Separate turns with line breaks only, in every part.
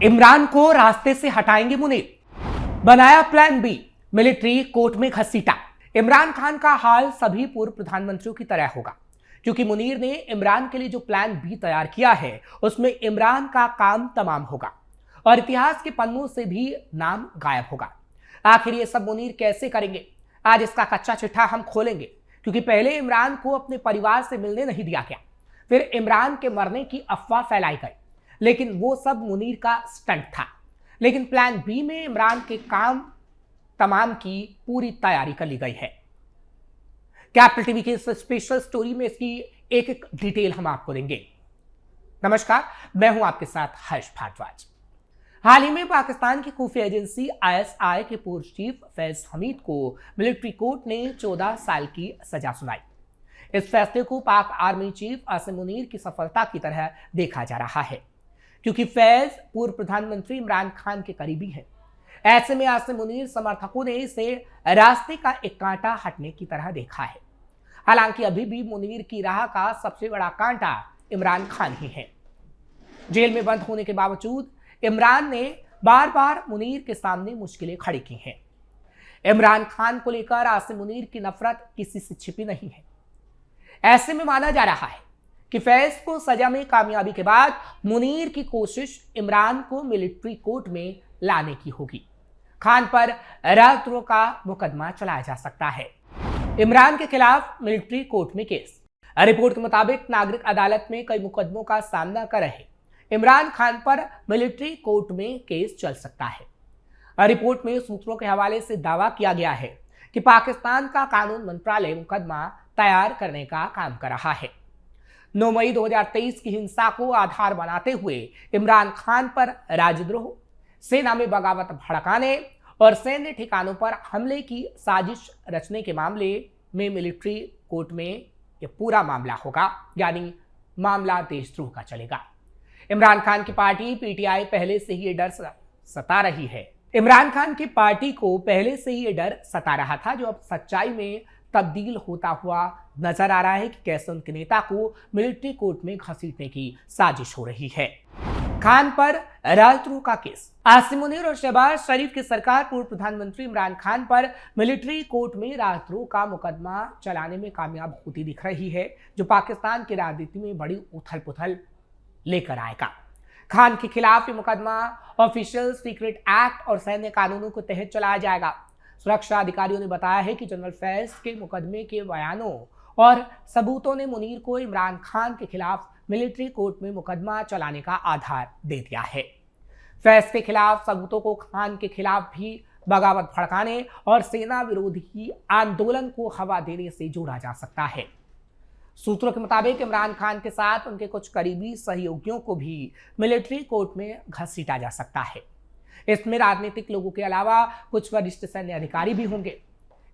इमरान को रास्ते से हटाएंगे मुनीर, बनाया प्लान बी, मिलिट्री कोर्ट में घसीटा। इमरान खान का हाल सभी पूर्व प्रधानमंत्रियों की तरह होगा, क्योंकि मुनीर ने इमरान के लिए जो प्लान बी तैयार किया है उसमें इमरान का काम तमाम होगा और इतिहास के पन्नों से भी नाम गायब होगा। आखिर ये सब मुनीर कैसे करेंगे? आज इसका कच्चा चिट्ठा हम खोलेंगे, क्योंकि पहले इमरान को अपने परिवार से मिलने नहीं दिया गया, फिर इमरान के मरने की अफवाह फैलाई गई, लेकिन वो सब मुनीर का स्टंट था। लेकिन प्लान बी में इमरान के काम तमाम की पूरी तैयारी कर ली गई है। कैपिटल टीवी की इस स्पेशल स्टोरी में इसकी एक एक डिटेल हम आपको देंगे। नमस्कार, मैं हूं आपके साथ हर्ष भारद्वाज। हाल ही में पाकिस्तान की खुफिया एजेंसी ISI के पूर्व चीफ फैज हमीद को मिलिट्री कोर्ट ने 14 साल की सजा सुनाई। इस फैसले को पाक आर्मी चीफ आसिम मुनीर की सफलता की तरह देखा जा रहा है, क्योंकि फैज पूर्व प्रधानमंत्री इमरान खान के करीबी हैं। ऐसे में आसिम मुनीर समर्थकों ने इसे रास्ते का एक कांटा हटने की तरह देखा है। हालांकि अभी भी मुनीर की राह का सबसे बड़ा कांटा इमरान खान ही है। जेल में बंद होने के बावजूद इमरान ने बार बार मुनीर के सामने मुश्किलें खड़ी की हैं। इमरान खान को लेकर आसिम मुनीर की नफरत किसी से छिपी नहीं है। ऐसे में माना जा रहा है कि फैज को सजा में कामयाबी के बाद मुनीर की कोशिश इमरान को मिलिट्री कोर्ट में लाने की होगी। खान पर राजद्रोह का मुकदमा चलाया जा सकता है। इमरान के खिलाफ मिलिट्री कोर्ट में केस। रिपोर्ट के मुताबिक नागरिक अदालत में कई मुकदमों का सामना कर रहे इमरान खान पर मिलिट्री कोर्ट में केस चल सकता है। रिपोर्ट में सूत्रों के हवाले से दावा किया गया है कि पाकिस्तान का कानून मंत्रालय मुकदमा तैयार करने का काम कर रहा है। 9 मई 2023 की हिंसा को आधार बनाते हुए इमरान खान पर राजद्रोह, सेना में बगावत भड़काने और सैन्य ठिकानों पर हमले की साजिश रचने के मामले में मिलिट्री कोर्ट में यह पूरा मामला होगा, यानी मामला देशद्रोह का चलेगा। इमरान खान की पार्टी PTI पहले से ही ये डर सता रही है। इमरान खान की पार्टी को पहले से ही ये डर सता रहा था, जो अब सच्चाई में तब्दील होता हुआ नजर आ रहा है कि कैसे उनके नेता को मिलिट्री कोर्ट में घसीटने की साजिश हो रही है। खान पर राजद्रोह का केस। आसिम मुनीर और शहबाज शरीफ की सरकार पूर्व प्रधानमंत्री इमरान खान पर मिलिट्री कोर्ट में राजद्रोह का मुकदमा चलाने में कामयाब होती दिख रही है, जो पाकिस्तान की राजनीति में बड़ी उथल पुथल लेकर आएगा। खान के खिलाफ ये मुकदमा ऑफिशियल सीक्रेट एक्ट और सैन्य कानूनों के तहत चलाया जाएगा। सुरक्षा अधिकारियों ने बताया है कि जनरल फैज के मुकदमे के बयानों और सबूतों ने मुनीर को इमरान खान के खिलाफ मिलिट्री कोर्ट में मुकदमा चलाने का आधार दे दिया है। फैज के खिलाफ सबूतों को खान के खिलाफ भी बगावत भड़काने और सेना विरोधी आंदोलन को हवा देने से जोड़ा जा सकता है। सूत्रों के मुताबिक इमरान खान के साथ उनके कुछ करीबी सहयोगियों को भी मिलिट्री कोर्ट में घसीटा जा सकता है। इसमें राजनीतिक लोगों के अलावा कुछ वरिष्ठ सैन्य अधिकारी भी होंगे।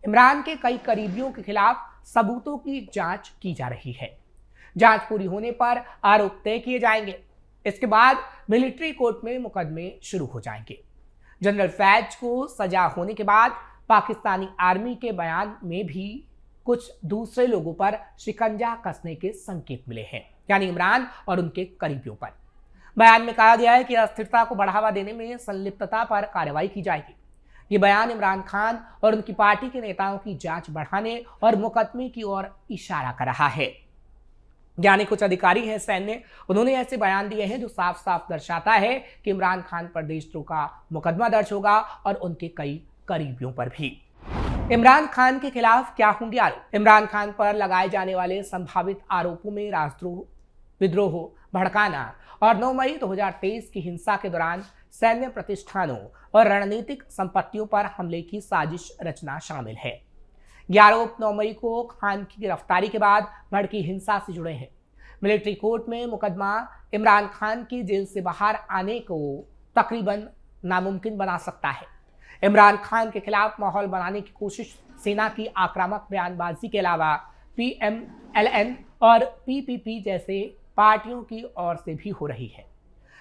इमरान के कई करीबियों के खिलाफ सबूतों की जांच की जा रही है। जांच पूरी होने पर आरोप तय किए जाएंगे। इसके बाद मिलिट्री कोर्ट में मुकदमे शुरू हो जाएंगे। जनरल फैज को सजा होने के बाद पाकिस्तानी आर्मी के बयान में भी कुछ दूसरे लोगों पर शिकंजा कसने के संकेत मिले हैं, यानी इमरान और उनके करीबियों पर। बयान में कहा गया है कि अस्थिरता को बढ़ावा देने में संलिप्तता पर कार्रवाई की जाएगी। ये बयान इमरान खान और उनकी पार्टी के नेताओं की जांच बढ़ाने और मुकदमे की ओर इशारा कर रहा है। यानी कुछ अधिकारी हैं सैन्य, उन्होंने ऐसे बयान दिए हैं जो साफ साफ दर्शाता है कि इमरान खान पर देशद्रोह का मुकदमा दर्ज होगा और उनके कई करीबियों पर भी। इमरान खान के खिलाफ क्या होंगे आरोप? इमरान खान पर लगाए जाने वाले संभावित आरोपों में राजद्रोह, विद्रोह, भड़काना और 9 मई 2023 की हिंसा के दौरान सैन्य प्रतिष्ठानों और रणनीतिक संपत्तियों पर हमले की साजिश रचना शामिल है। ये आरोप 9 मई को खान की गिरफ्तारी के बाद भड़की हिंसा से जुड़े हैं। मिलिट्री कोर्ट में मुकदमा इमरान खान की जेल से बाहर आने को तकरीबन नामुमकिन बना सकता है। इमरान खान के खिलाफ माहौल बनाने की कोशिश सेना की आक्रामक बयानबाजी के अलावा PMLN और PPP जैसे पार्टियों की ओर से भी हो रही है।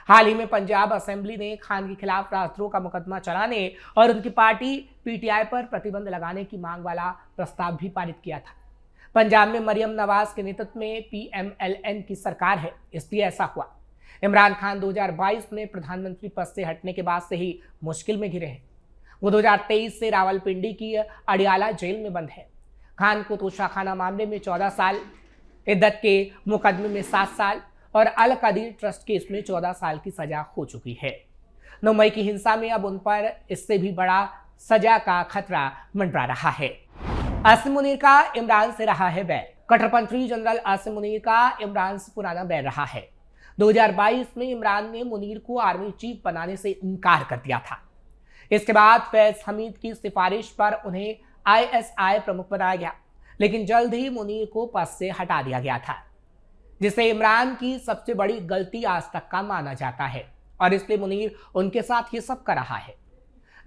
हाल ही में पंजाब असेंबली ने खान के खिलाफ राजद्रोह का मुकदमा चलाने और उनकी पार्टी PTI पर प्रतिबंध लगाने की मांग वाला प्रस्ताव भी पारित किया था। पंजाब में मरियम नवाज के नेतृत्व में PMLN की सरकार है, इसलिए ऐसा हुआ। इमरान खान 2022 में प्रधानमंत्री पद से हटने के बाद से ही मुश्किल में घिरे हैं। वो 2023 से रावलपिंडी की अडियाला जेल में बंद है। खान को तोशाखाना मामले में 14 साल, इद्दत के मुकदमे में 7 साल और अल कदीर ट्रस्ट केस में 14 साल की सजा हो चुकी है। 9 मई की हिंसा में अब उन पर इससे भी बड़ा सजा का खतरा मंडरा रहा है। आसिम मुनीर का इमरान से रहा है बैर। कट्टरपंथी जनरल आसिम मुनीर का इमरान से पुराना बैर रहा है। 2022 में इमरान ने मुनीर को आर्मी चीफ बनाने से इनकार कर दिया था। इसके बाद फैज हमीद की सिफारिश पर उन्हें ISI प्रमुख बनाया गया, लेकिन जल्द ही मुनीर को पद से हटा दिया गया था, जिसे इमरान की सबसे बड़ी गलती आज तक का माना जाता है और इसलिए मुनीर उनके साथ ये सब कर रहा है।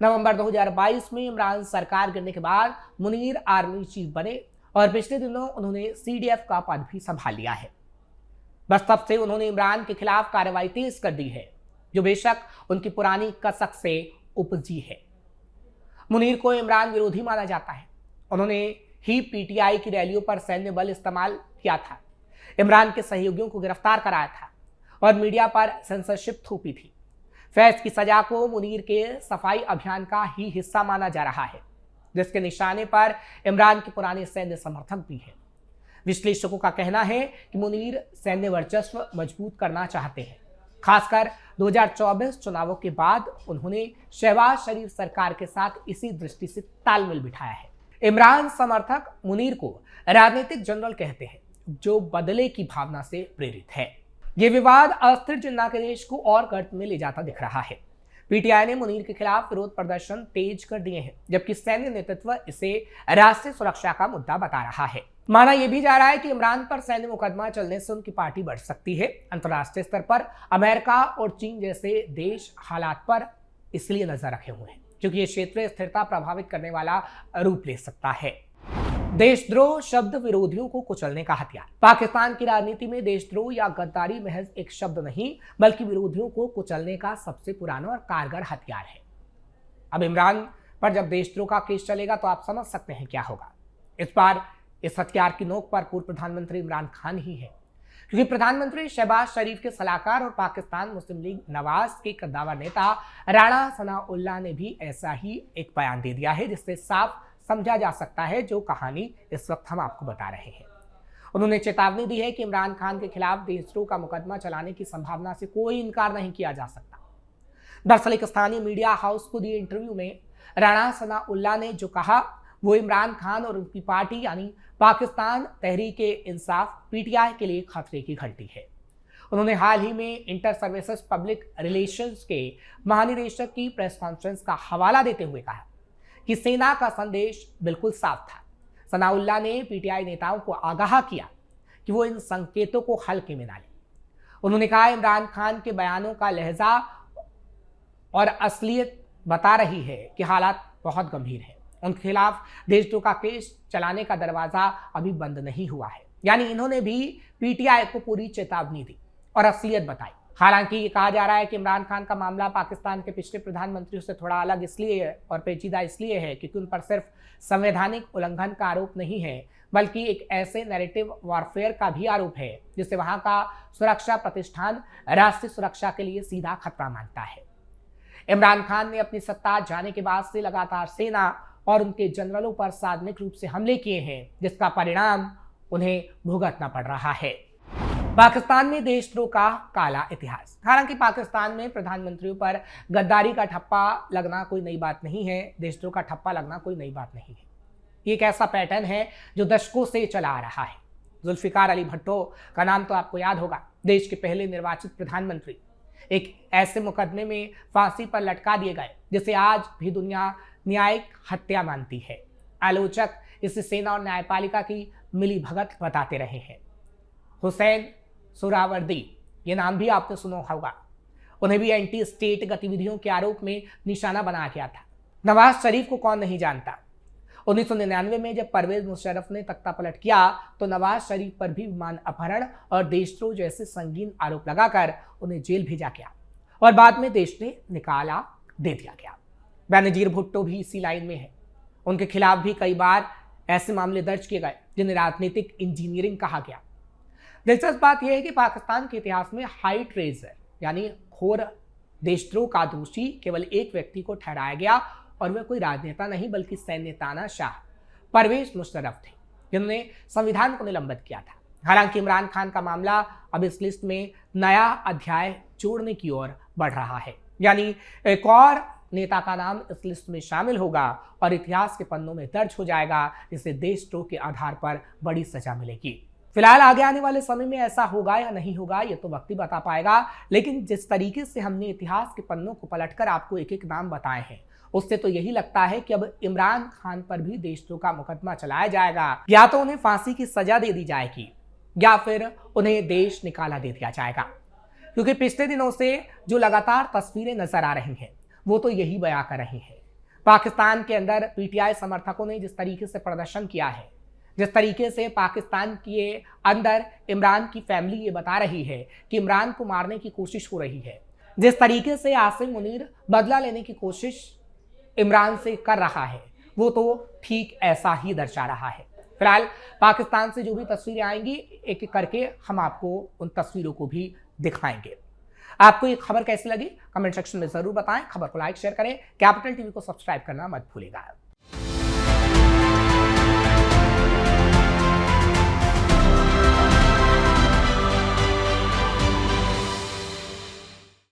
नवंबर 2022 में इमरान सरकार गिरने के बाद मुनीर आर्मी चीफ बने और पिछले दिनों उन्होंने CDF का पद भी संभाल लिया है। बस तब से उन्होंने इमरान के खिलाफ कार्रवाई तेज कर दी है, जो बेशक उनकी पुरानी कसक से उपजी है। मुनीर को इमरान विरोधी माना जाता है। उन्होंने ही PTI की रैलियों पर सैन्य बल इस्तेमाल किया था, इमरान के सहयोगियों को गिरफ्तार कराया था और मीडिया पर सेंसरशिप थोपी थी। फैज की सजा को मुनीर के सफाई अभियान का ही हिस्सा माना जा रहा है, जिसके निशाने पर इमरान के पुराने सैन्य समर्थक भी हैं। विश्लेषकों का कहना है कि मुनीर सैन्य वर्चस्व मजबूत करना चाहते हैं। खासकर 2024 चुनावों के बाद उन्होंने शहबाज शरीफ सरकार के साथ इसी दृष्टि से तालमेल बिठाया है। इमरान समर्थक मुनीर को राजनीतिक जनरल कहते हैं, जो बदले की भावना से प्रेरित है। ये विवाद अस्थिर जिन्ना के देश को और गर्त में ले जाता दिख रहा है। PTI ने मुनीर के खिलाफ विरोध प्रदर्शन तेज कर दिए हैं, जबकि सैन्य नेतृत्व इसे राष्ट्रीय सुरक्षा का मुद्दा बता रहा है। माना यह भी जा रहा है कि इमरान पर सैन्य मुकदमा चलने से उनकी पार्टी बढ़ सकती है। अंतर्राष्ट्रीय स्तर पर अमेरिका और चीन जैसे देश हालात पर इसलिए नजर रखे हुए हैं, क्योंकि ये क्षेत्रीय स्थिरता प्रभावित करने वाला रूप ले सकता है। देशद्रोह शब्द विरोधियों को कुचलने का हथियार। पाकिस्तान की राजनीति में देशद्रोह या गद्दारी महज एक शब्द नहीं, बल्कि विरोधियों को कुचलने का सबसे पुराना और कारगर हथियार है। अब इमरान पर जब देशद्रोह का केस चलेगा तो आप समझ सकते हैं क्या होगा। इस बार इस हथियार की नोक पर पूर्व प्रधानमंत्री इमरान खान ही है, क्योंकि प्रधानमंत्री शहबाज शरीफ के सलाहकार और पाकिस्तान मुस्लिम लीग नवाज के कद्दावर नेता राणा सनाउल्लाह ने भी ऐसा ही एक बयान दे दिया है, जिससे साफ समझा जा सकता है जो कहानी इस वक्त हम आपको बता रहे हैं। उन्होंने चेतावनी दी है कि इमरान खान के खिलाफ देशद्रोह का मुकदमा चलाने की संभावना से कोई इनकार नहीं किया जा सकता। दरअसल एक स्थानीय मीडिया हाउस को दिए इंटरव्यू में राणा सनाउल्लाह ने जो कहा वो इमरान खान और उनकी पार्टी यानी पाकिस्तान तहरीक-ए-इंसाफ PTI के लिए खतरे की घंटी है। उन्होंने हाल ही में इंटर सर्विसेज पब्लिक रिलेशंस के महानिदेशक की प्रेस कॉन्फ्रेंस का हवाला देते हुए कहा कि सेना का संदेश बिल्कुल साफ था। सनाउल्लाह ने PTI नेताओं को आगाह किया कि वो इन संकेतों को हल्के में ना लें। उन्होंने कहा इमरान खान के बयानों का लहजा और असलियत बता रही है कि हालात बहुत गंभीर है। उनके खिलाफ देशद्रोह का केस चलाने का दरवाजा अभी बंद नहीं हुआ है। यानी इन्होंने भी PTI को पूरी चेतावनी दी और असलियत बताई। हालांकि ये कहा जा रहा है कि इमरान खान का मामला पाकिस्तान के पिछले प्रधानमंत्रियों से थोड़ा अलग इसलिए है और पेचीदा इसलिए है क्योंकि उन पर सिर्फ संवैधानिक उल्लंघन का आरोप नहीं है, बल्कि एक ऐसे नैरेटिव वॉरफेयर का भी आरोप है जिससे वहां का सुरक्षा प्रतिष्ठान राष्ट्रीय सुरक्षा के लिए सीधा खतरा मानता है। इमरान खान ने अपनी सत्ता जाने के बाद से लगातार सेना और उनके जनरलों पर सार्वजनिक रूप से हमले किए हैं, जिसका परिणाम उन्हें भुगतना पड़ रहा है। पाकिस्तान में देशद्रोह का काला इतिहास। हालांकि पाकिस्तान में प्रधानमंत्रियों पर गद्दारी का ठप्पा लगना कोई नई बात नहीं है, देशद्रोह का ठप्पा लगना कोई नई बात नहीं है। ये एक ऐसा पैटर्न है जो दशकों से चला आ रहा है। जुल्फिकार अली भुट्टो का नाम तो आपको याद होगा, देश के पहले निर्वाचित प्रधानमंत्री एक ऐसे मुकदमे में फांसी पर लटका दिए गए जिसे आज भी दुनिया न्यायिक हत्या मानती है। आलोचक इसे सेना और न्यायपालिका की मिली भगत बताते रहे हैं। हुसैन सुहरावर्दी, ये नाम भी आपने सुना होगा, उन्हें भी एंटी स्टेट गतिविधियों के आरोप में निशाना बनाया गया था। नवाज शरीफ को कौन नहीं जानता। 1999 में जब परवेज मुशर्रफ ने तख्ता पलट किया तो नवाज शरीफ पर भी विमान अपहरण और देशद्रोह जैसे संगीन आरोप लगाकर उन्हें जेल भेजा गया और बाद में देश ने निकाला दे दिया गया। बेनजीर भुट्टो भी इसी लाइन में है। उनके खिलाफ भी कई बार ऐसे मामले दर्ज किए गए जिन्हें राजनीतिक इंजीनियरिंग कहा गया। दिलचस्प बात यह है कि पाकिस्तान के इतिहास में हाई ट्रेजर यानी घोर देशद्रोह का दोषी केवल एक व्यक्ति को ठहराया गया और वह कोई राजनेता नहीं बल्कि सैन्य तानाशाह परवेज मुशर्रफ थे, जिन्होंने संविधान को निलंबित किया था। हालांकि इमरान खान का मामला अब इस लिस्ट में नया अध्याय जोड़ने की ओर बढ़ रहा है, यानी एक और नेता का नाम इस लिस्ट में शामिल होगा और इतिहास के पन्नों में दर्ज हो जाएगा, जिसे देशद्रोह के आधार पर बड़ी सजा मिलेगी। फिलहाल आगे आने वाले समय में ऐसा होगा या नहीं होगा ये तो वक्त ही बता पाएगा, लेकिन जिस तरीके से हमने इतिहास के पन्नों को पलटकर आपको एक एक नाम बताए हैं, उससे तो यही लगता है कि अब इमरान खान पर भी देशद्रोह का मुकदमा चलाया जाएगा, या तो उन्हें फांसी की सजा दे दी जाएगी या फिर उन्हें देश निकाला दे दिया जाएगा। क्योंकि पिछले दिनों से जो लगातार तस्वीरें नजर आ रही हैं वो तो यही बयां कर रही हैं। पाकिस्तान के अंदर पीटीआई समर्थकों ने जिस तरीके से प्रदर्शन किया है, जिस तरीके से पाकिस्तान के अंदर इमरान की फैमिली ये बता रही है कि इमरान को मारने की कोशिश हो रही है, जिस तरीके से आसिम मुनीर बदला लेने की कोशिश इमरान से कर रहा है, वो तो ठीक ऐसा ही दर्शा रहा है। फिलहाल पाकिस्तान से जो भी तस्वीरें आएंगी एक एक करके हम आपको उन तस्वीरों को भी दिखाएंगे। आपको ये खबर कैसी लगी कमेंट सेक्शन में जरूर बताएं। खबर को लाइक शेयर करें, कैपिटल टीवी को सब्सक्राइब करना मत भूलिएगा।